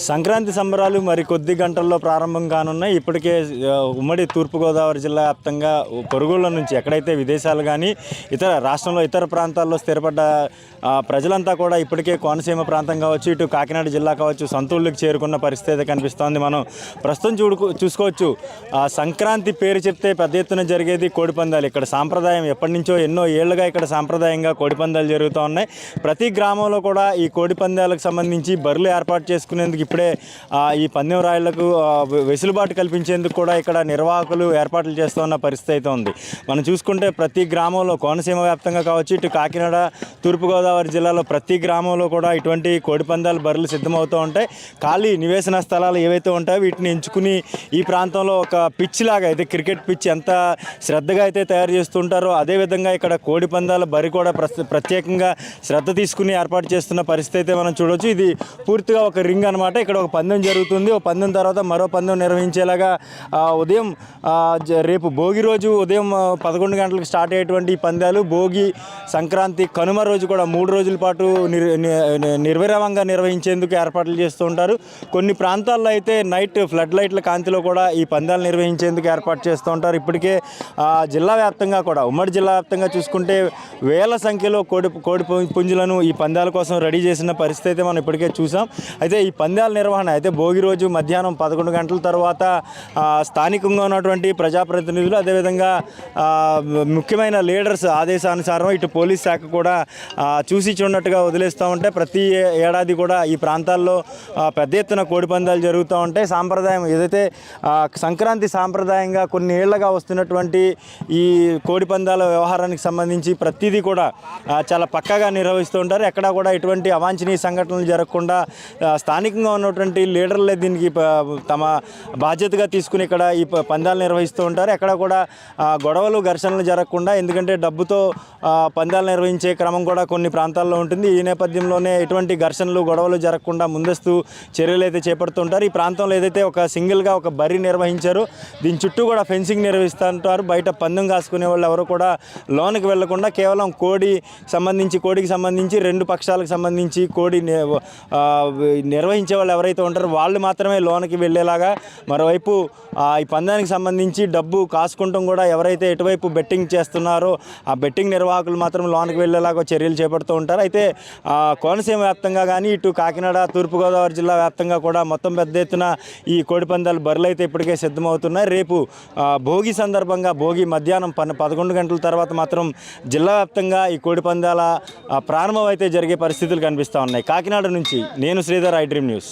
సంక్రాంతి సంబరాలు మరి కొద్ది గంటల్లో ప్రారంభం కానున్నాయి. ఇప్పటికే ఉమ్మడి తూర్పుగోదావరి జిల్లా వ్యాప్తంగా పొరుగుళ్ళ నుంచి ఎక్కడైతే విదేశాలు కానీ ఇతర రాష్ట్రంలో ఇతర ప్రాంతాల్లో స్థిరపడ్డ ప్రజలంతా కూడా ఇప్పటికే కోనసీమ ప్రాంతం కావచ్చు, ఇటు కాకినాడ జిల్లా కావచ్చు, సొంతూళ్ళకి చేరుకున్న పరిస్థితి కనిపిస్తోంది. మనం ప్రస్తుతం చూసుకోవచ్చు. సంక్రాంతి పేరు చెప్తే పెద్ద ఎత్తున జరిగేది కోడిపందాలు. ఇక్కడ సాంప్రదాయం ఎప్పటి నుంచో ఎన్నో ఏళ్లుగా ఇక్కడ సాంప్రదాయంగా కోడిపందాలు జరుగుతూ ఉన్నాయి. ప్రతి గ్రామంలో కూడా ఈ కోడిపందాలకు సంబంధించి బరులు ఏర్పాటు చేసుకునేందుకు ఇప్పుడే ఈ పందెం రాయుళ్లకు వెసులుబాటు కల్పించేందుకు కూడా ఇక్కడ నిర్వాహకులు ఏర్పాట్లు చేస్తున్న పరిస్థితి అయితే ఉంది. మనం చూసుకుంటే ప్రతి గ్రామంలో కోనసీమ వ్యాప్తంగా కావచ్చు, ఇటు కాకినాడ తూర్పుగోదావరి జిల్లాలో ప్రతి గ్రామంలో కూడా ఇటువంటి కోడిపందాలు బరులు సిద్ధమవుతూ ఉంటాయి. ఖాళీ నివేశన స్థలాలు ఏవైతే ఉంటాయో వీటిని ఎంచుకుని ఈ ప్రాంతంలో ఒక పిచ్ లాగా అయితే క్రికెట్ పిచ్ ఎంత శ్రద్ధగా అయితే తయారు చేస్తుంటారో అదేవిధంగా ఇక్కడ కోడిపందాల బరి కూడా ప్రత్యేకంగా శ్రద్ధ తీసుకుని ఏర్పాటు చేస్తున్న పరిస్థితి అయితే మనం చూడవచ్చు. ఇది పూర్తిగా ఒక రింగ్ అనమాట. ఇక్కడ ఒక పందెం జరుగుతుంది. ఒక పందెం తర్వాత మరో పందెం నిర్వహించేలాగా ఉదయం రేపు భోగి రోజు ఉదయం 11 గంటలకు స్టార్ట్ అయ్యేటువంటి ఈ పందాలు భోగి, సంక్రాంతి, కనుమ రోజు కూడా 3 రోజుల పాటు నిర్విరామంగా నిర్వహించేందుకు ఏర్పాట్లు చేస్తూ ఉంటారు. కొన్ని ప్రాంతాల్లో అయితే నైట్ ఫ్లడ్ లైట్ల కాంతిలో కూడా ఈ పందాలు నిర్వహించేందుకు ఏర్పాటు చేస్తూ ఉంటారు. ఇప్పటికే జిల్లా వ్యాప్తంగా కూడా ఉమ్మడి జిల్లా వ్యాప్తంగా చూసుకుంటే వేల సంఖ్యలో కోడి పుంజులను ఈ పందాల కోసం రెడీ చేసిన పరిస్థితి అయితే మనం ఇప్పటికే చూసాం. అయితే ఈ పందాల నిర్వహణ అయితే భోగి రోజు మధ్యాహ్నం 11 గంటల తర్వాత స్థానికంగా ఉన్నటువంటి ప్రజాప్రతినిధులు అదేవిధంగా ముఖ్యమైన లీడర్స్ ఆదేశానుసారం ఇటు పోలీస్ శాఖ కూడా చూసి చూడనట్టుగా వదిలేస్తూ ఉంటే ప్రతి ఏడాది కూడా ఈ ప్రాంతాల్లో పెద్ద ఎత్తున కోడి పందాలు జరుగుతూ ఉంటాయి. సాంప్రదాయం ఏదైతే సంక్రాంతి సాంప్రదాయంగా కొన్ని ఏళ్లుగా వస్తున్నటువంటి ఈ కోడి పందాల వ్యవహారానికి సంబంధించి ప్రతిదీ కూడా చాలా పక్కాగా నిర్వహిస్తూ ఉంటారు. ఎక్కడా కూడా ఎటువంటి అవాంఛనీయ సంఘటనలు జరగకుండా స్థానికంగా ఉన్నటువంటి లీడర్లే దీనికి తమ బాధ్యతగా తీసుకుని ఇక్కడ ఈ పందాలు నిర్వహిస్తూ ఉంటారు. ఎక్కడ కూడా గొడవలు, ఘర్షణలు జరగకుండా, ఎందుకంటే డబ్బుతో పందాలు నిర్వహించే క్రమం కూడా కొన్ని ప్రాంతాల్లో ఉంటుంది. ఈ నేపథ్యంలోనే ఎటువంటి ఘర్షణలు, గొడవలు జరగకుండా ముందస్తు చర్యలు అయితే చేపడుతుంటారు. ఈ ప్రాంతంలో ఏదైతే ఒక సింగిల్గా ఒక బరి నిర్వహించారో దీని చుట్టూ కూడా ఫెన్సింగ్ నిర్వహిస్తూ ఉంటారు. బయట పందెం కాసుకునే వాళ్ళు ఎవరు కూడా లోనికి వెళ్లకుండా కేవలం కోడికి సంబంధించి 2 పక్షాలకు సంబంధించి కోడి నిర్వహించే వాళ్ళు ఎవరైతే ఉంటారో వాళ్ళు మాత్రమే లోనికి వెళ్ళేలాగా, మరోవైపు ఈ పందానికి సంబంధించి డబ్బు కాసుకుంటాం కూడా ఎవరైతే ఎటువైపు బెట్టింగ్ చేస్తున్నారో ఆ బెట్టింగ్ నిర్వాహకులు మాత్రం లోనికి వెళ్ళేలాగా చర్యలు చేపడుతూ ఉంటారు. అయితే కోనసీమ వ్యాప్తంగా కానీ ఇటు కాకినాడ తూర్పుగోదావరి జిల్లా వ్యాప్తంగా కూడా మొత్తం పెద్ద ఎత్తున ఈ కోడిపందాలు బరులు అయితే ఇప్పటికే సిద్ధమవుతున్నాయి. రేపు భోగి సందర్భంగా భోగి మధ్యాహ్నం 11 గంటల తర్వాత మాత్రం జిల్లా వ్యాప్తంగా ఈ కోడిపందాల ప్రారంభం అయితే జరిగే పరిస్థితులు కనిపిస్తూ ఉన్నాయి. కాకినాడ నుంచి నేను శ్రీధర్, ఐ డ్రీమ్ న్యూస్.